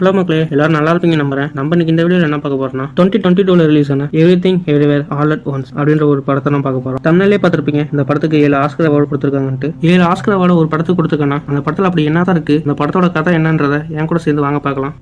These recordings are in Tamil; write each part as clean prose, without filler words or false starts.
ஹலோ மக்களே, எல்லாரும் நல்லா இருப்பீங்க நம்புறேன். நம்ம இன்னைக்கு இந்த வீடியோவில் என்ன பார்க்க போறோம்னா 2022 ரிலீஸ் ஆன everything everywhere all at once அப்படின்ற ஒரு படத்தை தான் பார்க்க போறோம். தமிழ்லேயே பார்த்துருப்பீங்க, இந்த படத்துக்கு 7 ஆஸ்கர் அவார்டு கொடுத்துருக்காங்கன்ட்டு. 7 ஆஸ்கர் அவார்டு ஒரு படத்துக்கு கொடுத்துருக்காங்கன்னா அந்த படத்தில் அப்படி என்ன தான் இருக்கு, இந்த படத்தோட கதை என்னன்றதை என் கூட சேர்ந்து வாங்க பார்க்கலாம்.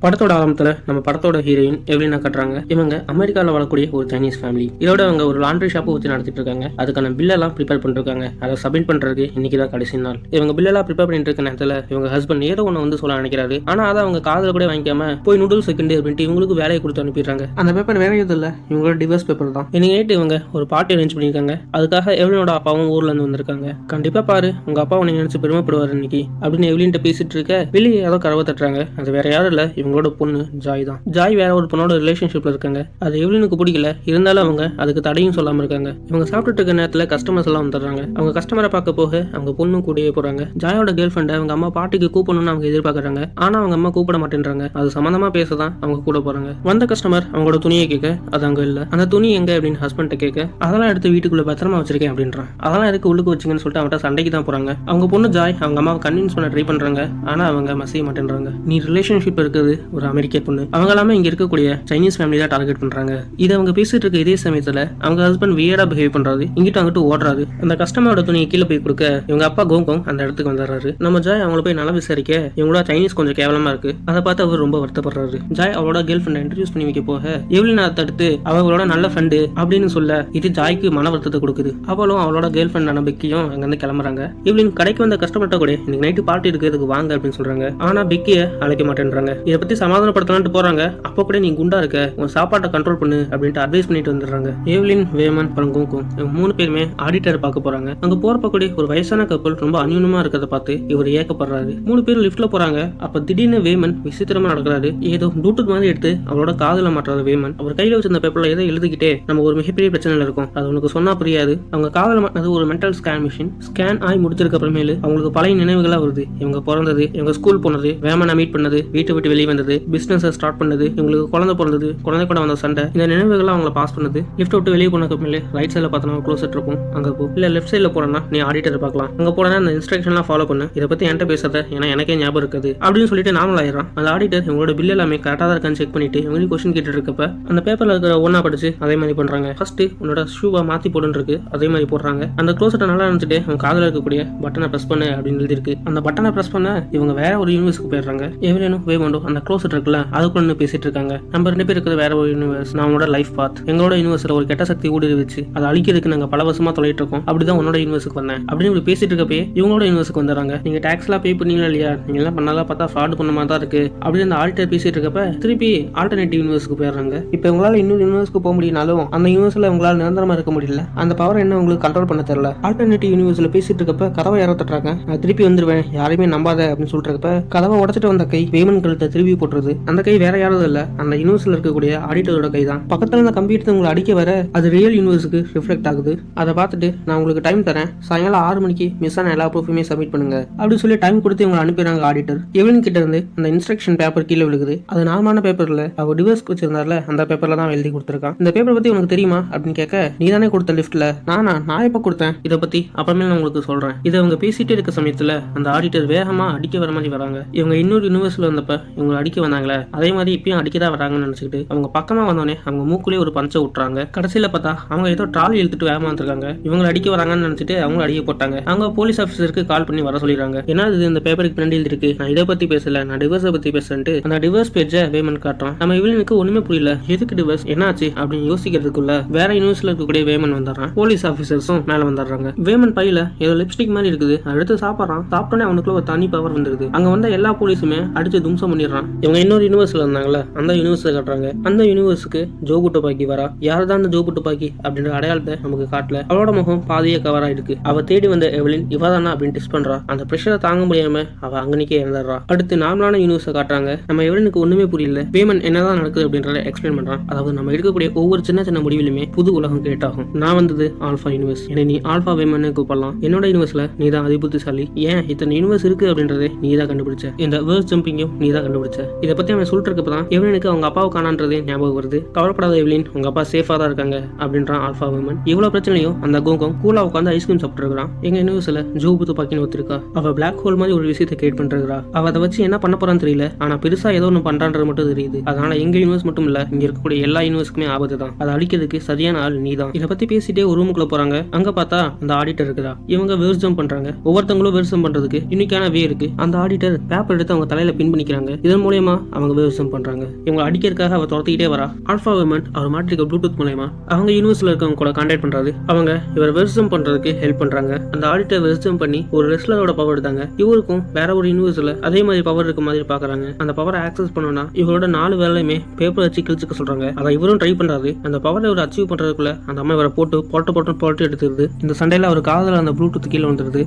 படத்தோட ஆரம்பத்தில் நம்ம படத்தோட ஹீரோயின் எவ்லினா கட்டுறாங்க. இவங்க அமெரிக்காவில் வாழக்கூடிய ஒரு சைனீஸ் ஃபேமிலி. இதோட அவங்க ஒரு லாண்ட்ரி ஷாப்பை வச்சு நடத்திட்டு இருக்காங்க. அதுக்கான பில்லெல்லாம் ப்ரிப்பேர் பண்ணிருக்காங்க. அதை சப்மிட் பண்றதுக்கு இன்னைக்கு தான் கடைசி நாள். இவங்க பில்லெல்லாம் ப்ரிப்பேர் பண்ணிட்டு இருக்க நேரத்தில் இவங்க ஹஸ்பண்ட் ஏதோ ஒன்று வந்து சொல்ல நினைக்கிறாரு. ஆனால் அதை அவங்க காதில் கூட வாங்கிக்காம போய் நூடுல்ஸ் செகண்ட் அப்படின்ட்டு இவங்களுக்கு வேலையை கொடுத்து அனுப்பிடுறாங்க. அந்த பேப்பர் வேற எதுவும் இல்லை, இவங்களோட டிவோர்ஸ் பேப்பர் தான். இன்னைக்கு நைட்டு இவங்க ஒரு பார்ட்டி அரேஞ்ச் பண்ணியிருக்காங்க. அதுக்காக எவ்லினோட அப்பாவும் ஊர்ல இருந்து வந்திருக்காங்க. கண்டிப்பா பாரு, உங்க அப்பா உன்னை நினைச்சு பெருமைப்படுவார் இன்னைக்கு அப்படின்னு எவ்லின்ட்ட பேசிட்டு இருக்க வெளியே ஏதோ கதவை தட்டுறாங்க. அது வேற யாரும் இல்லை, இவங்களோட பொண்ணு ஜாய் தான். ஜாய் வேற ஒரு பொண்ணோட ரிலேஷன்ஷிப்ல இருக்காங்க. அது எவ்லினுக்கு பிடிக்கல. இருந்தாலும் அவங்க அதுக்கு தடையும் சொல்லாம இருக்காங்க. இவங்க சாப்பிட்டுட்டு இருக்க நேரத்துல கஸ்டமர்ஸ் எல்லாம் வந்துடுறாங்க. அவங்க கஸ்டமரை பார்க்க போக அவங்க பொண்ணும் கூடயே போறாங்க. ஜாயோட கேர்ள் ஃப்ரெண்டை அவங்க அம்மா பாட்டிக்கு கூப்பிடணும்னு அவங்க எதிர்பார்க்கறாங்க. ஆனா அவங்க அம்மா கூப்பிட மாட்டேன்றாங்க. அது சம்பந்தமா பேசதான் அவங்க கூட போறாங்க. வந்த கஸ்டமர் அவங்களோட துணியை கேட்க அது அங்க இல்ல. அந்த துணி எங்க அப்படின்னு ஹஸ்பண்ட் கேட்க அதெல்லாம் எடுத்து வீட்டுக்குள்ள பத்திரமா வச்சிருக்கேன் அப்படின்றான். அதெல்லாம் எதுக்கு உள்ளுக்கு வச்சுங்கன்னு சொல்லிட்டு அவன்கிட்ட சண்டைக்கு தான் போறாங்க. அவங்க பொண்ணு ஜாய் அவங்க அம்மாவை கன்வின்ஸ் பண்ண ட்ரை பண்றாங்க. ஆனா அவங்க மசிய மாட்டேன்றாங்க. நீ ரிலேஷன்ஷிப் இருக்குது ஒரு அமெரிக்க பொண்ணு, அவங்க எல்லாமே இங்க இருக்கக்கூடிய சைனீஸ் ஃபேமிலி தான் டார்கெட் பண்றாங்க. இதை அவங்க பேசிட்டு இருக்க இதே சமயத்துல அவங்க ஹஸ்பண்ட் வியர்டா பிஹேவ் பண்றாரு. இங்கிட்ட அங்கிட்டு ஓடுறாரு. அந்த கஸ்டமரோட துணியை கீழே போய் கொடுக்க இவங்க அப்பா கோங்கோங் அந்த இடத்துக்கு வந்துடுறாரு. நம்ம ஜாய் அவங்கள போய் நல்லா விசாரிக்க இவங்களோட சைனீஸ் கொஞ்சம் கேவலமா இருக்கு. அதை பார்த்து அவர் ரொம்ப வருத்தப்படுறாரு. ஜாய் அவளோட கேர்ள் ஃப்ரெண்ட் இன்ட்ரடியூஸ் பண்ணி வைக்க போக எவ்லினா தடுத்து அவங்களோட நல்ல ஃப்ரெண்டு அப்படின்னு சொல்ல இது ஜாய்க்கு மன வருத்தத்தை கொடுக்குது. அவளும் அவளோட கேர்ள் ஃப்ரெண்டான பெக்கியும் அங்க இருந்து கிளம்புறாங்க. இவ்லின் கடைக்கு வந்த கஸ்டமர்கிட்ட கூட இன்னைக்கு நைட்டு பார்ட்டி இருக்கு, இதுக்கு வாங்க அப்படின்னு சொல்றாங்க. ஆனா பெக்கியை அழைக்க மாட்டேன்றாங்க. இதை பத்தி சமாதானப்படுத்தலான்ட்டு போறாங்க. அப்போ கூட நீ குண்டா இருக்க, உன் சாப்பாட்டை கண்ட்ரோல் பண்ணு அப்படின்ட்டு அட்வைஸ் பண்ணிட்டு வந்துடுறாங்க. எவ்லின், வேமன் அப்புறம் கோங்கோங் இவங்க 3 பேருமே ஆடிட்டர் பார்க்க போறாங்க. அங்க போறப்ப கூட ஒரு வயசான கப்பல் ரொம்ப அந்யூனமா இருக்கிறத பார்த்து இவர் ஏக்கப்படுறாரு. 3 பேர் லிஃப்ட்ல போறாங்க. அப்ப திடீர்னு வேமன் விசித்திரமா நடக்கிறாரு. ஏதோ ப்ளூடூத் மாதிரி எடுத்து அவரோட காதுல மாட்டுறாரு வேமன். அவர் கையில வச்சிருந்த பேப்பர்ல ஏதோ எழுதிக்கிட்டே நம்ம ஒரு மிகப்பெரிய பிரச்சனைல இருக்கும், அது உனக்கு சொன்னா புரியாது. அவங்க காதுல மாட்டினது ஒரு மென்டல் ஸ்கேன் மிஷின். ஸ்கேன் ஆகி முடிச்சிருக்க அப்புறமேலு அவங்களுக்கு பழைய நினைவுகளா வருது. இவங்க பிறந்தது, இவங்க ஸ்கூல் போனது, வேமனை மீட் பண்ணது, வீட்டை விட்டு வெளியே வந்தது, பிசினஸ் ஸ்டார்ட் பண்ணது, இவங்களுக்கு குழந்தை பிறந்தது, குழந்தை கூட வந்த சண்டை, இந்த நினைவுகள் அவங்களை பாஸ் பண்ணது. லிஃப்ட் விட்டு வெளியே போனதுக்கு மேலே ரைட் சைடில் பார்த்தோம்னா க்ளோசெட் இருக்கும், அங்க போ. இல்ல லெஃப்ட் சைடில் போறேன்னா நீ ஆடிட்டர் பார்க்கலாம், அங்க போனா அந்த இன்ஸ்ட்ரக்ஷன்லாம் ஃபாலோ பண்ணு, இதை பத்தி என்கிட்ட பேசாத, ஏன்னா எனக்கே ஞாபகம் இருக்குது அப்படின்னு சொல்லிட்டு நார்மல் ஆயிடுறான். அந்த ஆடிட்டர் இவங்களோட பில் எல்லாமே கரெக்டாக தான் இருக்கான்னு செக் பண்ணிட்டு இவங்களுக்கு கொஸ்டின் கேட்டு இருக்கப்ப அந்த பேப்பர்ல இருக்கிற ஒன்னா படிச்சு அதே மாதிரி பண்றாங்க. ஃபர்ஸ்ட் உன்னோட ஷூவை மாத்தி போடுன்னு இருக்கு, அதே மாதிரி போடுறாங்க. அந்த க்ளோசெட்டை நல்லா நினைச்சிட்டு அவங்க காதுல இருக்கக்கூடிய பட்டனை பிரஸ் பண்ணு அப்படின்னு எழுதிருக்கு. அந்த பட்டனை பிரஸ் பண்ண இவங்க வேற ஒரு யூனிவர்ஸ்க்கு போயிடுறாங்க. எவரேனும் வேமண்டோ அந்த க்ளோசெட் இருக்குல்ல அதுக்குள்ள பேசிட்டு இருக்காங்க. நம்ம 2 பேர் இருக்கிறது வேற ஒரு யூனிவர்ஸ், நம்மளோட லைஃப் பாத். எங்களோட யூனிவர்ஸ்ல ஒரு கெட்ட சக்தி ஊடுருவிச்சு, அதை அழிக்கிறதுக்கு நாங்க பல வருஷமா தொலைட்டு இருக்கோம், அப்படிதான் உன்னோட யூனிவர்ஸுக்கு வந்தேன் அப்படின்னு பேசிட்டு இருக்கப்பே இவங்களோட யூனிவர்ஸுக்கு வந்துடுறாங்க. நீங்க டாக்ஸ் எல்லாம் பே பண்ணீங்களா இல்லையா, நீங்க எல்லாம் பண்ணாலும் பார்த்தா ஃப்ராட் பண்ண மாதிரி தான் இருக்கு அப்படின்னு அந்த ஆடிட்டர் பேசிட்டு இருக்கப்ப திருப்பி ஆல்டர்னேட்டிவ் யூனிவர்ஸ்க்கு போயிடுறாங்க. இப்போ உங்களால இன்னொரு யூனிவர்ஸ்க்கு போக முடியினாலும் அந்த யூனிவர்ஸ்ல உங்களால நிரந்தரமா இருக்க முடியல, அந்த பவர் என்ன உங்களுக்கு கண்ட்ரோல் பண்ண தெரியல. ஆல்டர்னேட்டிவ் யூனிவர்ஸ்ல பேசிட்டு இருக்கப்ப கதவை யாரோ தட்டுறாங்க. நான் திருப்பி வந்துருவேன், யாரையுமே நம்பாத அப்படின்னு சொல்றப்ப கதவை உடச்சிட்டு வந்த கை வேமன் கழுத்தை திருப்பி போட்டுருது. அந்த கை வேற யாரும் இல்ல, அந்த யூனிவர்ஸ்ல இருக்கக்கூடிய ஆடிட்டரோட கை தான். பக்கத்துல இருந்த கம்ப்யூட்டர் உங்களை அடிக்க வர அது ரியல் யூனிவர்ஸுக்கு ரிஃப்ளெக்ட் ஆகுது. அதை பார்த்துட்டு நான் உங்களுக்கு டைம் தரேன், சாயங்காலம் 6 மணிக்கு மிஸ் ஆன எல்லா ப்ரூஃபுமே சப்மிட் பண்ணுங்க அப்படின்னு சொல்லி டைம் கொடுத்து இவங்களை அனுப்பிடுறாங்க. ஆடிட்டர் எவலின் கிட்ட இருந்து அந்த இன்ஸ்ட்ரக்ஷன் பேப்பர் கீழே விழுகுது. அது நார்மலான பேப்பர்ல அவர் டிவோர்ஸ் வச்சிருந்தாருல அந்த பேப்பர்ல தான் எழுதி கொடுத்துருக்கான். இந்த பேப்பர் பத்தி உனக்கு தெரியுமா அப்படின்னு கேட்க நீ தானே கொடுத்த லிஃப்ட்ல. நான் எப்ப கொடுத்தேன், இதை பத்தி அப்புறமே நான் உங்களுக்கு சொல்றேன். இதை அவங்க பேசிட்டே இருக்க சமயத்துல அந்த ஆடிட்டர் வேகமா அடிக்க வர மாதிரி வராங்க. இவங்க இன்னொரு யூனிவர்ஸ்ல வந்தப்ப இவங்க அடிக்க வந்தாங்களே அதே மாதிரி இப்பயும் அடிக்கதான் வராங்கன்னு நினைச்சுக்கிட்டு அவங்க பக்கமா வந்தோடனே அவங்க மூக்குலேயே ஒரு பஞ்சை விட்டுறாங்க. கடைசியில பார்த்தா அவங்க ஏதோ ட்ராலி இழுத்துட்டு வேகமா வந்துருக்காங்க. இவங்க அடிக்க வராங்கன்னு நினைச்சிட்டு அவங்க அடிக்க போட்டாங்க. அவங்க போலீஸ் ஆஃபீஸருக்கு கால் பண்ணி வர சொல்லிடுறாங்க. ஏன்னா இது இந்த பேப்பருக்கு பின்னாடி இருக்கு, நான் இதை பத்தி பேசல, நான் டிவோர்ஸை பத்தி பேசுறேன்ட்டு அந்த டிவோர்ஸ் பேஜை வேமன் காட்டுறான். நம்ம இவனுக்கு ஒண்ணுமே புரியல, எதுக்கு டிவோர்ஸ், என்னாச்சு அப்படின்னு யோசிக்கிறதுக்குள்ள வேற யூனிவர்ஸ்ல இருக்கக்கூடிய வேமன் வந்துடுறான். போலீஸ் ஆஃபீஸர்ஸும் மேல வந்துடுறாங்க. வேமன் பையில ஏதோ லிப்ஸ்டிக் மாதிரி இருக்குது, அடுத்து சாப்பிட்றான். சாப்பிட்டோன்னே அவனுக்குள்ள ஒரு தனி பவர் வந்துருது. அங்க வந்த எல்லா போலீஸுமே அடிச்சு தும்சம் பண்ணிடுறான். இவங்க இன்னொரு யூனிவர்ஸ்ல இருந்தாங்களா அந்த யூனிவர்ஸ்ல காட்டுறாங்க. அந்த யூனிவர்ஸுக்கு ஜோபு துப்பாக்கி வரா. யார் தான் அந்த ஜோபு துப்பாக்கி அப்படின்ற அடையாளத்தை நமக்கு காட்டல. அவளோட முகம் பாதியே கவர் ஆயிருக்கு. அவ தேடி வந்த எவலின் இவதானா அப்படின்னு டெஸ்ட் பண்றா. அந்த பிரஷரை தாங்க முடியாம அவ அங்கனிக்கே இறந்துடுறா. அடுத்து நார்மலான யூனிவர்ஸை காட்டுறாங்க. நம்ம எவலினுக்கு ஒண்ணுமே புரியல, வேமன் என்னதான் நடக்குது அப்படின்றத எக்ஸ்பிளைன் பண்றான். அதாவது நம்ம எடுக்கக்கூடிய ஒவ்வொரு சின்ன சின்ன முடிவிலுமே புது உலகம் கிரியேட் ஆகும். நான் வந்தது ஆல்பா யூனிவர்ஸ், என்னை நீ ஆல்பா வேமன் கூப்பிடலாம். என்னோட யூனிவர்ஸ்ல நீ தான் அதிபுத்திசாலி, ஏன் இத்தனை யூனிவர்ஸ் இருக்கு அப்படின்றதே நீ தான் கண்டுபிடிச்ச, இந்த வேர்ஸ் ஜம்பிங்கும் நீ தான் கண்டுபிடிச்ச, நினைச்சேன். இதை பத்தி அவன் சொல்லிட்டு இருக்கப்பதான் எவ்லினுக்கு அவங்க அப்பாவை காணான்றது ஞாபகம் வருது. கவலைப்படாத எவ்லின், உங்க அப்பா சேஃபா தான் இருக்காங்க அப்படின்றான் ஆல்பா விமன். இவ்வளவு பிரச்சனையும் அந்த கோங்கம் கூலா உட்காந்து ஐஸ்கிரீம் சாப்பிட்டு இருக்கான். எங்க யூனிவர்ஸ்ல ஜோ துப்பாக்கின்னு ஒருத்திருக்கா. அவ பிளாக் ஹோல் மாதிரி ஒரு விஷயத்தை கிரியேட் பண்றா. அவ அதை வச்சு என்ன பண்ண போறான்னு தெரியல. ஆனா பெருசா ஏதோ ஒன்று பண்றான்றது மட்டும் தெரியுது. அதனால எங்க யூனிவர்ஸ் மட்டும் இல்ல, இங்க இருக்கக்கூடிய எல்லா யூனிவர்ஸ்க்குமே ஆபத்து தான். அதை அழிக்கிறதுக்கு சரியான ஆள் நீ தான். இதை பத்தி பேசிட்டே ஒரு ரூமுக்குள்ள போறாங்க. அங்க பார்த்தா அந்த ஆடிட்டர் இருக்குதா. இவங்க வெர்சம் பண்றாங்க. ஒவ்வொருத்தவங்களும் வெர்சம் பண்றதுக்கு யூனிக்கான வே இருக்கு. அந்த ஆடிட்டர் பேப்பர் எடுத்து அவங்க தலையில பின் பண்ணிக்கிறாங்க. இதன் மூலமா அவங்க வெர்சம் பண்றாங்க. இவங்க அடிக்கிறதுக்காக அவ துரத்திக்கிட்டே வரா. ஆல்பா விமன் அவர் மாட்டிருக்க ப்ளூடூத் மூலமா அவங்க யூனிவர்ஸ்ல இருக்கவங்க கூட கான்டாக்ட் பண்றாரு. அவங்க இவர் வெர்சம் பண்றதுக்கு ஹெல்ப் பண்றாங்க. அந்த ஆடிட்டர் வெர்சம் பண்ணி ஒரு ரெஸ்லரோட பவர் எடுத்தாங்க. இவருக்கும் வேற ஒரு யூனிவர்ஸ்ல அதே மாதிரி பவர் இருக்க மாதிரி பாக்குறாங்க. அந்த பவரை ஆக்சஸ் பண்ணணும்னா இவரோட 4 வேலையுமே பேப்பர் வச்சு கிழிச்சுக்க சொல்றாங்க. அதை இவரும் ட்ரை பண்றாரு. அந்த பவரை இவர் அச்சீவ் பண்றதுக்குள்ள அந்த அம்மா இவரை போட்டு எடுத்துருது. இந்த சண்டையில அவர் காதல அந்த ப்ளூடூத் கீழே வந்துருது.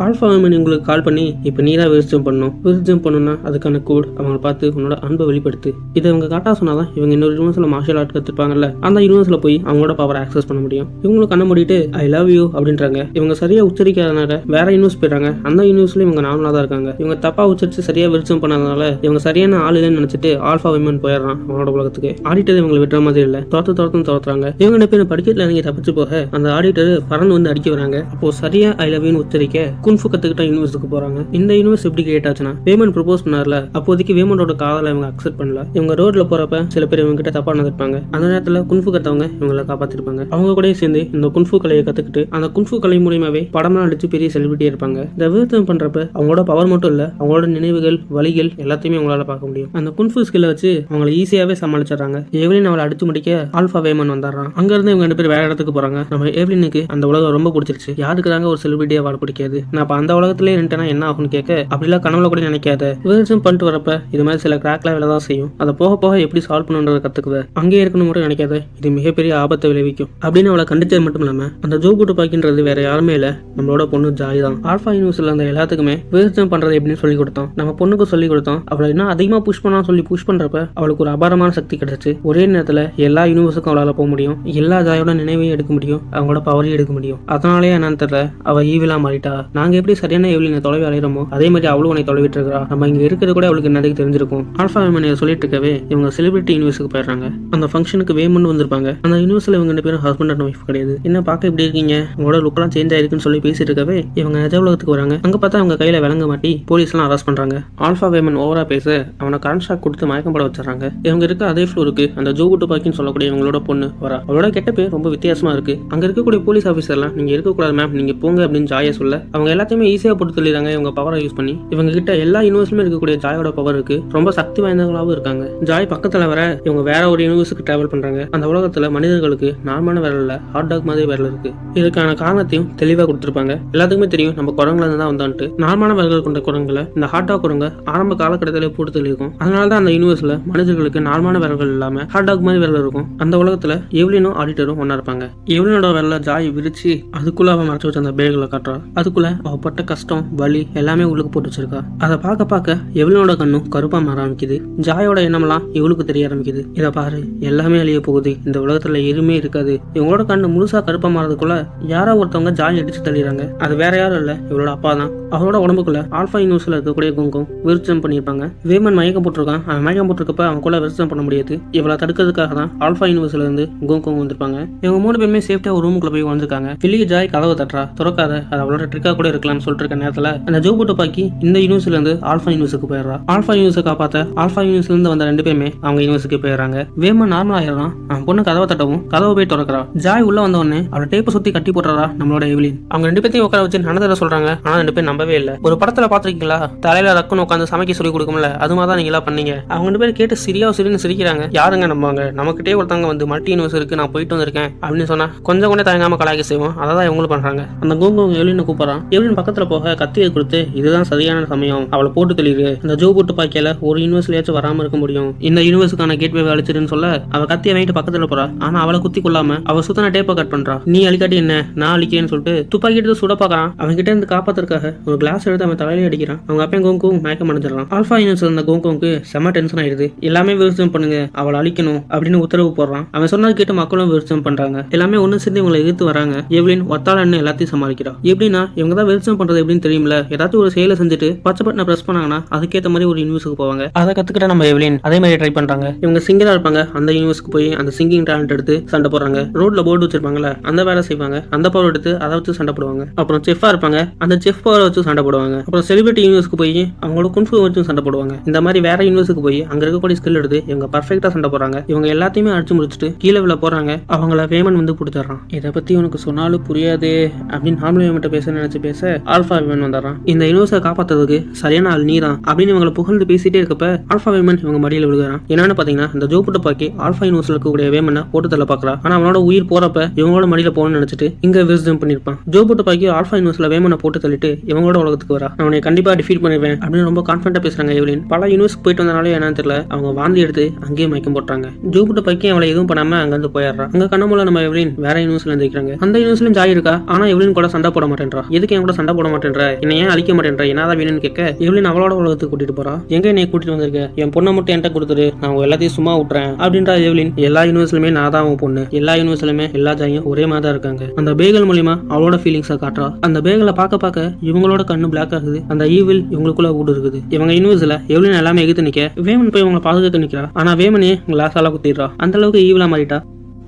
ஆல்பா விமன் உங்களுக்கு கால் பண்ணி இப்போ நீ தான் விரிஜம் பண்ணணும்னா அதுக்கான கோட் அவங்க பார்த்து உன்னோட அன்பை வெளிப்படுத்து. இதை இவங்க காட்டா சொன்னாதான் இவங்க இன்னொரு யூனிவர்ஸ்ல மார்ஷல் ஆர்ட் கற்றுப்பாங்கல்ல, அந்த யூனிவர்ஸ்ல போய் அவங்களோட பவர் ஆக்சஸ் பண்ண முடியும். இவங்களுக்கு கண்ண மூடிட்டு ஐ லவ் யூ அப்படின்றாங்க. இவங்க சரியா உச்சரிக்காதனால வேற யூனிவர்ஸ் போயிடுறாங்க. அந்த யூனிவர்ஸ்ல இவங்க நார்மலா தான் இருக்காங்க. இவங்க தப்பா உச்சரிச்சு சரியா விரிஜம் பண்ணாதனால இவங்க சரியான ஆள் இல்லைன்னு நினைச்சிட்டு ஆல்பா விமன் போயிடுறான் அவனோட உலகத்துக்கு. ஆடிட்டர் இவங்களை விட்டுற மாதிரி இல்லை, துரத்துறாங்க. இவங்க என்ன பேர் படிக்கல இறங்கி தப்பிச்சு போக அந்த ஆடிட்டர் பறந்து வந்து அடிக்க வராங்க. அப்போ சரியா ஐ லவ் யூன்னு உச்சரிக்க குன்ஃபு கத்துக்கிட்ட யூனிவர்ஸுக்கு போறாங்க. இந்த யூனிவர்ஸ் எப்படி கிரியேட் ஆச்சுன்னா வேமன் ப்ரொபோஸ் பண்ணார்ல, அப்போதைக்கு வேமனோட காதலை இவங்க அக்செப்ட் பண்ணல. இவங்க ரோட்ல போறப்ப சில பேர் இவங்க கிட்ட தப்பா நடந்திருப்பாங்க. அந்த நேரத்துல குன்ஃபு கத்தவங்க இவங்களை காப்பாத்திருப்பாங்க. அவங்க கூட சேர்ந்து இந்த குன்ஃபு கலையை கத்துக்கிட்டு அந்த குன்ஃபு கலை மூலியமாவே படம்லாம் அடிச்சு பெரிய செலிபிரிட்டியா இருப்பாங்க. இந்த விருத்தம் பண்றப்ப அவங்களோட பவர் மட்டும் இல்ல, அவங்களோட நினைவுகள் வழிகள் எல்லாத்தையுமே அவங்களால பார்க்க முடியும். அந்த குன்ஃபு ஸ்கில்லை வச்சு அவங்களை ஈஸியாவே சமாளிச்சிடறாங்க. எவ்லின் அவளை அடிச்சு முடிக்க ஆல்பா வேமன் வந்துடுறான். அங்க இருந்து இவங்க 2 பேர் வேற இடத்துக்கு போறாங்க. நம்ம எவ்லினுக்கு அந்த உலகம் ரொம்ப பிடிச்சிருச்சு. யாருக்கு தாங்க ஒரு செலிபிரிட்டியா வாழ பிடிக்காது. நான் அந்த உலகத்திலே இருந்துட்டேன்னா என்ன ஆகும்னு கேட்க, அப்படிலாம் கனவுல கூட நினைக்காத, விவசாயம் பண்ணிட்டு வரப்ப இது மாதிரி சில கிராக்லாம் வேலை தான் செய்யும். அதை போக போக எப்படி சால்வ் பண்ணுன்றதை கத்துக்குவேன். அங்கேயே இருக்கணும் மட்டும் நினைக்காத, இது மிகப்பெரிய ஆபத்தை விளைவிக்கும் அப்படின்னு அவளை கண்டிச்சது மட்டும் இல்லாம அந்த ஜோபுட்டு பாக்கின்றது வேற யாருமே இல்ல, நம்மளோட பொண்ணு ஜாய் தான். ஆல்பா யூனிவர்ஸ்ல அந்த எல்லாத்துக்குமே விவசாயம் பண்றது எப்படின்னு சொல்லி கொடுத்தோம். நம்ம பொண்ணுக்கு சொல்லி கொடுத்தோம். அவளை இன்னும் அதிகமா புஷ் பண்ணா சொல்லி புஷ் பண்றப்ப அவளுக்கு ஒரு அபாரமான சக்தி கிடைச்சு ஒரே நேரத்துல எல்லா யூனிவர்ஸுக்கும் அவளால போக முடியும். எல்லா ஜாயோட நினைவையும் எடுக்க முடியும், அவங்களோட பவரையும் எடுக்க முடியும். அதனாலேயே என்னன்னு தெரியல அவ ஈவிலா மாறிட்டா. நாங்க எப்படி சரியான எவ்லினை தொலைவி அலையிறோமோ அதே மாதிரி அவளும் உன்னை தொலைவிட்டு இருக்கா. நம்ம இங்க இருக்கிறது கூட அவளுக்கு என்னதுக்கு தெரிஞ்சிருக்கும். ஆல்பா விமன் சொல்லிட்டு இருக்கவே இவங்க செலிபிரிட்டி யூனிவர்ஸுக்கு போயிடுறாங்க. அந்த ஃபங்க்ஷனுக்கு வேமன் வந்திருப்பாங்க. அந்த யூனிவர்ஸ்ல இவங்க 2 பேரும் ஹஸ்பண்ட் அண்ட் ஒய்ஃப் கிடையாது. என்ன பார்க்க இப்படி இருக்கீங்க, உங்களோட லுக்கெல்லாம் சேஞ்ச் ஆயிருக்குன்னு சொல்லி பேசிட்டு இருக்கவே இவங்க நிஜ உலகத்துக்கு வராங்க. அங்க பார்த்தா அவங்க கையில விளங்க மாட்டி போலீஸ் எல்லாம் அரெஸ்ட் பண்றாங்க. ஆல்பா விமன் ஓவரா பேச அவனை கரண்ட் ஷாக் கொடுத்து மயக்கம் பட வச்சிடறாங்க. இவங்க இருக்க அதே ஃப்ளோருக்கு அந்த ஜோகுட்டு பாக்கின்னு சொல்லக்கூடிய இவங்களோட பொண்ணு வரா. அவளோட கெட்ட பேர் ரொம்ப வித்தியாசமா இருக்கு. அங்க இருக்கக்கூடிய போலீஸ் ஆஃபீஸர்லாம் நீங்க இருக்கக்கூடாது மேம், நீங்க போங்க அப்படின்னு ஜாய சொல்ல அவங்க எல்லாத்தையுமே ஈஸியா போட்டு சொல்லிடுறாங்க. இவங்க பவரை யூஸ் பண்ணி இவங்க கிட்ட எல்லா யூனிவர்ஸ்லுமே இருக்கக்கூடிய ஜாயோட பவர் இருக்கு. ரொம்ப சக்தி வாய்ந்தவங்களாவும் இருக்காங்க. ஜாய் பக்கத்துல வர இவங்க வேற ஒரு யூனிவர்ஸுக்கு டிராவல் பண்றாங்க. அந்த உலகத்துல மனிதர்களுக்கு நார்மலான விரல் இல்ல, ஹாட் டாக் மாதிரி விரல் இருக்கு. இதுக்கான காரணத்தையும் தெளிவா கொடுத்திருப்பாங்க. எல்லாத்துக்குமே தெரியும் நம்ம குரங்குல இருந்து தான் வந்தான்ட்டு. நார்மலான விரல்கள் கொண்ட குரங்குல இந்த ஹாட் டாக் குரங்க ஆரம்ப காலகட்டத்திலே போட்டு தெளிக்கும். அதனாலதான் அந்த யூனிவர்ஸ்ல மனிதர்களுக்கு நார்மலான விரல்கள் இல்லாம ஹாட் டாக் மாதிரி விரல் இருக்கும். அந்த உலகத்துல எவ்லினும் ஆடிட்டரும் ஒன்னா இருப்பாங்க. எவ்லினோட விரல ஜாய் விரிச்சு அதுக்குள்ள அவன் மறைச்சு வச்ச அந்த பேக்ல காட்டுறா. அதுக்குள்ள அவ பட்ட கஷ்டம் வலி எல்லாமே உள்ளுக்கு போட்டு வச்சிருக்கா. அதை பார்க்க பார்க்க எவ்லினோட கண்ணும் கருப்பா மாற ஆரம்பிக்குது. ஜாயோட எண்ணமெல்லாம் இவளுக்கு தெரிய ஆரம்பிக்குது. இதை பாரு, எல்லாமே அழிய போகுது, இந்த உலகத்துல எதுவுமே இருக்காது. இவங்களோட கண்ணு முழுசா கருப்பா மாறதுக்குள்ள யாரோ ஒருத்தவங்க ஜாய் அடிச்சு தள்ளிடுறாங்க. அது வேற யாரும் இல்ல, இவளோட அப்பா தான். அவளோட உடம்புக்குள்ள ஆல்பா யூனிவர்ஸ்ல இருக்கக்கூடிய குங்கும் விருச்சம் பண்ணியிருப்பாங்க. வேமன் மயக்கம் போட்டிருக்கான். அவன் மயக்கம் போட்டிருக்கப்ப அவன் கூட விருச்சம் பண்ண முடியாது. இவளை தடுக்கிறதுக்காக தான் ஆல்பா யூனிவர்ஸ்ல இருந்து குங்கும் வந்திருப்பாங்க. இவங்க 3 பேருமே சேஃப்டியா ஒரு ரூமுக்குள்ள போய் வந்திருக்காங்க. வெளியே ஜாய் கதவை தட்டுறா. துறக்காத, அது அவளோட ட்ரிக்கா கூட இருக்கலாம்னு சொல்லிட்டு இருக்க நேரத்துல அந்த ஜோபுட்டு பாக்கி இந்த யூனிவர்ஸ்ல இருந்து ஆல்பா யூனிவர்ஸுக்கு போயிடுறா. ஆல்பா யூனிவர்ஸை காப்பாத்த ஆல்பா யூனிவர்ஸ்ல இருந்து வந்த 2 பேருமே அவங்க யூனிவர்ஸுக்கு போயிடுறாங்க. வேமன் நார்மல் ஆயிடுறான். அவன் பொண்ணு கதவை தட்டவும் கதவை போய் திறக்கிறா. ஜாய் உள்ள வந்த உடனே அவளை டேப்பை சுத்தி கட்டி போடுறா நம்மளோட எவ்லின். அவங்க 2 பேர்த்தையும் உட்கார வச்சு நடந்தத சொல்றாங்க. ஆனா 2 பேரும் நம்பவே இல்லை. ஒரு படத்துல பாத்திருக்கீங்களா, தலையில ரக்குன்னு உட்காந்து சமைக்க சொல்லி கொடுக்கும்ல, அது மாதிரி தான் நீங்களா பண்ணீங்க. அவங்க 2 பேரும் கேட்டு சிரின்னு சிரிக்கிறாங்க. யாருங்க நம்புவாங்க, நமக்கிட்டே ஒருத்தவங்க வந்து மல்டி யூனிவர்ஸ் இருக்கு நான் போயிட்டு வந்திருக்கேன் அப்படின்னு சொன்னா கொஞ்சம் கூட தயங்காம கலாய்க்க செய்வோம். அதான் இவங்களும் பண்றாங்க. அந்த கோங்கு எவ்லின் கூப்பிடுறான். எவ்லின் பக்கத்துல போக கத்தியை கொடுத்து இதுதான் சரியான சமயம், அவளை போட்டு தெளிவு. இந்த ஜோ போட்டு பாக்கியால ஒரு யூனிவர்ஸ்லயாச்சும் வராம இருக்க முடியும், இந்த யூனிவர்ஸுக்கான கேட்வே அழிச்சிருன்னு சொல்ல அவ கத்தியை வாங்கிட்டு பக்கத்துல போறா. ஆனா அவளை குத்தி கொள்ளாம அவ சுத்தன டேப்பை கட் பண்றா. நீ அழிக்காட்டி என்ன, நான் அழிக்கிறேன்னு சொல்லிட்டு துப்பாக்கி எடுத்து சுட பாக்குறான். அவன் கிட்ட இருந்து காப்பாத்துறதுக்காக ஒரு கிளாஸ் எடுத்து அவன் தலையில அடிக்கிறான். அவங்க அப்பன் கோங்கும் மயக்கம் அடைஞ்சிடறான். ஆல்பா யூனிவர்ஸ் இருந்த கோங்குக்கு செம டென்ஷன் ஆயிடுது. எல்லாமே விருச்சம் பண்ணுங்க, அவளை அழிக்கணும் அப்படின்னு உத்தரவு போடுறான். அவன் சொன்னது கேட்டு மக்களும் விருச்சம் பண்றாங்க. எல்லாமே ஒண்ணு சேர்ந்து இவங்களை எதிர்த்து வராங்க. எவ்லின் ஒத்தாளன்னு எல்லாத்தையும் சமாளிக்கிறா. எப்படின்னா இவங்க தான் வெல்சம் பண்றது எப்படின்னு தெரியும்ல. ஏதாச்சும் ஒரு செயலை செஞ்சுட்டு பச்சை பட்டனை பிரஸ் பண்ணாங்கன்னா அதுக்கேற்ற மாதிரி ஒரு யூனிவர்ஸுக்கு போவாங்க. அதை கத்துக்கிட்ட நம்ம எவ்லின் அதே மாதிரி ட்ரை பண்றாங்க. இவங்க சிங்கரா இருப்பாங்க, அந்த யூனிவர்ஸ்க்கு போய் அந்த சிங்கிங் டேலண்ட் எடுத்து சண்டை போடுறாங்க. ரோட்ல போர்டு வச்சிருப்பாங்கல்ல, அந்த வேலை செய்வாங்க, அந்த பவர் எடுத்து அதை வச்சு சண்டை போடுவாங்க. அப்புறம் செஃப்பா இருப்பாங்க, அந்த செஃப் பவர் வச்சு சண்டை போடுவாங்க. அப்புறம் செலிபிரிட்டி யூனிவர்ஸ்க்கு போய் அவங்களோட குன்ஃபு வச்சு சண்டை போடுவாங்க. இந்த மாதிரி வேற யூனிவர்ஸ்க்கு போய் அங்க இருக்கக்கூடிய ஸ்கில் எடுத்து இவங்க பர்ஃபெக்ட்டா சண்டை போடுறாங்க. இவங்க எல்லாத்தையுமே அடிச்சு முடிச்சுட்டு கீழே விழ போறாங்க. அவங்கள வேமன் வந்து பிடிச்சிடறான். இதை பத்தி உனக்கு சொன்னாலும் புரியாது அப்படின்னு நார்மல் வேமன்ட்ட பேச நினைச்சு பேச ஆல்பா வேமன் வந்துடுறான். இந்த யூனிவர்ஸை காப்பாத்துறதுக்கு சரியான ஆள் நீதான் அப்படின்னு இவங்களை புகழ்ந்து பேசிட்டே இருக்கப்ப ஆல்பா வேமன் இவங்க மடியில விழுகிறான். என்னன்னு பாத்தீங்கன்னா, இந்த ஜோபுட்ட பாக்கி ஆல்பா யூனிவர்ஸ்ல இருக்கக்கூடிய வேமனை போட்டு தள்ள பாக்குறா. ஆனா அவனோட உயிர் போறப்ப இவங்களோட மடியில போகணும்னு நினைச்சிட்டு இங்க விஸ்டம் பண்ணிருப்பான். ஜோபுட்ட பாக்கி ஆல்பா யூனிவர்ஸ்ல வேமனை போட்டு தள்ளிட்டு இவங்களோட உலகத்துக்கு வரா. அவனை கண்டிப்பா டிஃபீட் பண்ணிடுவேன் அப்படின்னு ரொம்ப கான்ஃபிடண்டா பேசுறாங்க எவ்லின். பல யூனிவர்ஸ்க்கு போயிட்டு வந்தனாலே என்னன்னு தெரியல, அவங்க வாந்தி எடுத்து அங்கேயே மயக்கம் போட்டாங்க. ஜோபுட்ட பாக்கி அவளை எதுவும் பண்ணாம அங்க இருந்து போயிடுறா. அங்க கண்ணமுள்ள நம்ம எவ்லின் வேற யூனிவர்ஸ்ல இருந்திருக்காங்க. அந்த யூனிவர்ஸ்லயும் ஜாய் இருக்கா. ஆனா எவ்லின் கூட சண்டை போட மாட்டேன்றா. எதுக்கு என் கூட சண்டை போட மாட்டேன்ற, என்ன ஏன் அழிக்க மாட்டேன்ற, என்னதான் வேணும்னு கேட்க எவ்லின் அவளோட உலகத்துக்கு கூட்டிட்டு போறா. எங்க என்னை கூட்டிட்டு வந்திருக்க, என் பொண்ணை மட்டும் என்கிட்ட கொடுத்துரு, நான் எல்லாத்தையும் சும்மா விட்டுறேன் அப்படின்றா எவ்லின். எல்லா யூனிவர்ஸ்லுமே நான் தான் உன் பொண்ணு, எல்லா யூனிவர்ஸ்லுமே எல்லா ஜாயும் ஒரே மாதிரி தான் இருக்காங்க. அந்த பேகல் மூலியமா அவளோட ஃபீலிங்ஸை காட்டுறா. அந்த பேகலை பார்க்க இவங்களோட கண்ணு பிளாக் ஆகுது. அந்த ஈவில் இவங்களுக்குள்ள ஊடு இருக்குது. இவங்க யூனிவர்ஸ்ல எவ்லின் எல்லாமே எதிர்த்து நிக்க வேமன் போய் இவங்களை பாதுகாக்க நிக்கிறா. ஆனா வேமனே கிளாஸால குத்திடுறா. அந்த அளவுக்கு ஈவிலா மாறிட்டா.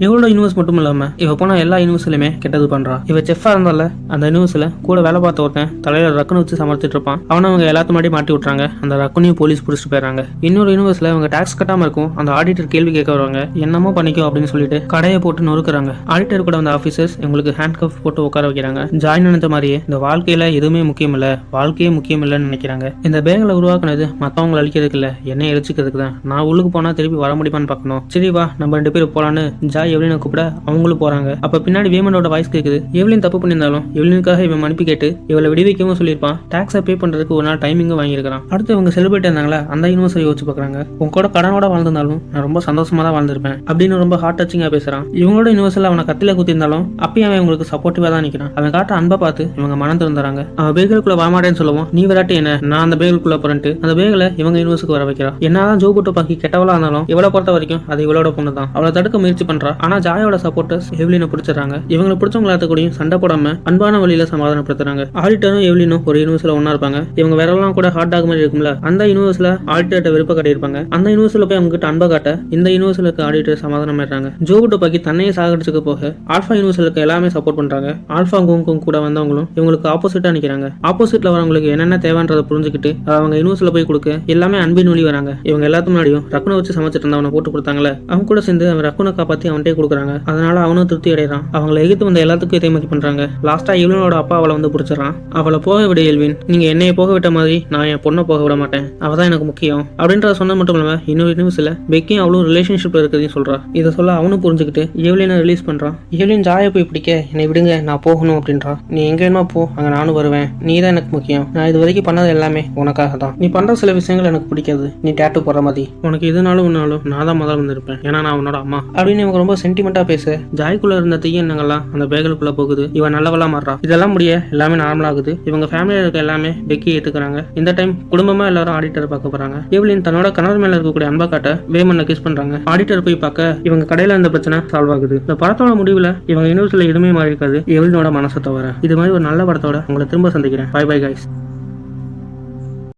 இவளோட யூனிவர்ஸ் மட்டும் இல்லாம இவ போன எல்லா யூனிவர்ஸ்லயுமே கெட்டது பண்றா. இவ செஃப்பா இருந்தால அந்த யூனிவர்ஸ்ல கூட வேலை பார்த்த ஒருத்தன் தலையில ரக்குன்னு வச்சு சமர்த்திட்டு இருப்பான். அவனை அவங்க எல்லாத்து முன்னாடி மாட்டி விட்டுறாங்க. அந்த ரக்குனையும் போலீஸ் பிடிச்சிட்டு போயிடறாங்க. இன்னொரு யூனிவர்ஸ்ல அவங்க டாக்ஸ் கட்டாம இருக்கும். அந்த ஆடிட்டர் கேள்வி கேட்க வருவாங்க. என்னமோ பண்ணிக்கோ அப்படின்னு சொல்லிட்டு கடையை போட்டு நொறுக்குறாங்க. ஆடிட்டர் கூட அந்த ஆபீசர்ஸ் இவங்களுக்கு ஹேண்ட் கப் போட்டு உட்கார வைக்கிறாங்க. ஜாயின் நினைச்ச மாதிரியே இந்த வாழ்க்கையில எதுவுமே முக்கியம் இல்ல, வாழ்க்கையே முக்கியம் இல்லைன்னு நினைக்கிறாங்க. இந்த பேகலை உருவாக்குனது மத்தவங்களை அழிக்கிறதுக்கு இல்ல, என்னை எரிச்சிக்கிறதுக்கு தான். நான் உள்ளுக்கு போனா திருப்பி வர முடியுமான்னு பார்க்கணும். சரி வா நம்ம 2 பேரும் போலான்னு ஜாய் எவ்லினை கூப்பிட அவங்களும் போறாங்க. அப்ப பின்னாடி வேமனோட வாய்ஸ் கேக்குது. எவ்லின் தப்பு பண்ணியிருந்தாலும் எவ்லினுக்காக இவன் மன்னிப்பு கேட்டு இவளை விடுவிக்கவும் சொல்லியிருப்பான். டாக்ஸை பே பண்றதுக்கு ஒரு நாள் டைமிங்கும் வாங்கியிருக்கான். அடுத்து இவங்க செலிபிரேட் இருந்தாங்களா, அந்த யூனிவர்ஸை யோசிச்சு பாக்குறாங்க. உங்க கூட கடனோட வாழ்ந்திருந்தாலும் நான் ரொம்ப சந்தோஷமா தான் வாழ்ந்திருப்பேன் அப்படின்னு ரொம்ப ஹார்ட் டச்சிங்கா பேசுறான். இவங்களோட யூனிவர்ஸ்ல அவனை கத்தில குத்திருந்தாலும் அப்பயும் அவன் இவங்களுக்கு சப்போர்ட்டிவா தான் நிக்கிறான். அவன் காட்ட அன்பை பார்த்து இவங்க மனம் திறந்துறாங்க. அவன் பேகலுக்குள்ள வரமாட்டேன்னு சொல்லுவோம். நீ விராட்டி என்ன, நான் அந்த பேகலுக்குள்ள போறேன்ட்டு அந்த பேகலை இவங்க யூனிவர்ஸுக்கு வர வைக்கிறா. என்னதான் ஜோபுட்டு பாக்கி கெட்டவளா இருந்தாலும் இவளை பொறுத்த வரைக்கும் அது இவளோட பொண்ணு தான். அவளை தடுக்க முயற்சி பண்றா. ஆனா ஜாயோட சப்போர்ட்டர்ஸ் எவ்லினை பிடிச்சிடறாங்க. இவங்களை பிடிச்சவங்கள கூடயும் சண்டை போடாம அன்பான வழியில சமாதானப்படுத்துறாங்க. ஆடிட்டரும் எவ்லினும் ஒரு யூனிவர்ஸ்ல ஒன்னா இருப்பாங்க. இவங்க வேற எல்லாம் கூட ஹாட் டாக் மாதிரி இருக்கும்ல, அந்த யூனிவர்ஸ்ல ஆடிட்டர்ட்ட விருப்ப காட்டியிருப்பாங்க. அந்த யூனிவர்ஸ்ல போய் அவங்க கிட்ட அன்பை காட்ட இந்த யூனிவர்ஸ்ல இருக்க ஆடிட்டர் சமாதானம் ஆயிடுறாங்க. ஜோபுட்டு பாக்கி தன்னையே சாகடிச்சுக்க போக ஆல்பா யூனிவர்ஸ்ல இருக்க எல்லாமே சப்போர்ட் பண்றாங்க. ஆல்பா குங்கும் கூட வந்தவங்களும் இவங்களுக்கு ஆப்போசிட்டா நிக்கிறாங்க. ஆப்போசிட்ல வரவங்களுக்கு என்னென்ன தேவைன்றதை புரிஞ்சுக்கிட்டு அவங்க யூனிவர்ஸ்ல போய் கொடுக்க எல்லாமே அன்பின் வழி வராங்க. இவங்க எல்லாத்து முன்னாடியும் ரக்குனை வச்சு சமைச்சிட்டு இருந்தவனை போட்டு கொடுத்தாங்களே, அவங்க கூட சேர்ந்து அவன் ரக்குனை காப்பாத்தி அவன்கிட்டே கொடுக்குறாங்க. அதனால அவனும் திருப்தி அடைறான். அவங்களை எதிர்த்து வந்த எல்லாத்துக்கும் இதே மாதிரி பண்றாங்க. லாஸ்டா எல்வினோட அப்பா அவளை வந்து பிடிச்சிடறான். அவளை போக விட எல்வின், நீங்க என்னைய போக விட்ட மாதிரி நான் என் பொண்ணை போக விட மாட்டேன், அவதான் எனக்கு முக்கியம் அப்படின்றத சொன்ன மட்டும் இல்லாம இன்னொரு நியூஸ்ல பெக்கியும் அவளும் ரிலேஷன்ஷிப்ல இருக்கிறதையும் சொல்றா. இதை சொல்ல அவனும் புரிஞ்சுக்கிட்டு எவ்லினை ரிலீஸ் பண்றான். எவ்லின் ஜாயை போய் பிடிக்க என்னை விடுங்க நான் போகணும் அப்படின்றா. நீ எங்க வேணுமா போ, அங்க நானும் வருவேன், நீ தான் எனக்கு முக்கியம், நான் இது வரைக்கும் பண்ணது எல்லாமே உனக்காக தான், நீ பண்ற சில விஷயங்கள் எனக்கு பிடிக்காது, நீ டேட்டு போற மாதிரி, உனக்கு எதுனாலும் ஒன்னாலும் நான் தான் முதல்ல வந்திருப்பேன், ஏன்னா நான் உன்னோட அம்மா அப்படின்னு இவங்க ரொம்ப சென்டிமெண்டா பேச ஜாய்க்குள்ள இருந்த தீயெண்ணங்கள்லாம் அந்த பேகலுக்குள்ள போகுது. இவன் நல்லவளா மாறா. இதெல்லாம் முடிய எல்லாமே நார்மல் ஆகுது. இவங்க ஃபேமிலியில இருக்க எல்லாமே பெக்கி ஏத்துக்கிறாங்க. இந்த டைம் குடும்பமா எல்லாரும் ஆடிட்டர் பார்க்க போறாங்க. எவ்லின் தன்னோட கணவர் மேல இருக்கக்கூடிய அன்பா காட்ட வேமனை கிஸ் பண்றாங்க. ஆடிட்டர் போய் பார்க்க இவங்க கடையில இருந்த பிரச்சனை சால்வ் ஆகுது. இந்த படத்தோட முடிவுல இவங்க யூனிவர்ஸ்ல எதுவுமே மாறி இருக்காது, எவ்லினோட மனசை தவிர. இது மாதிரி ஒரு நல்ல படத்தோட உங்களை திரும்ப சந்திக்கிறேன். Bye bye guys.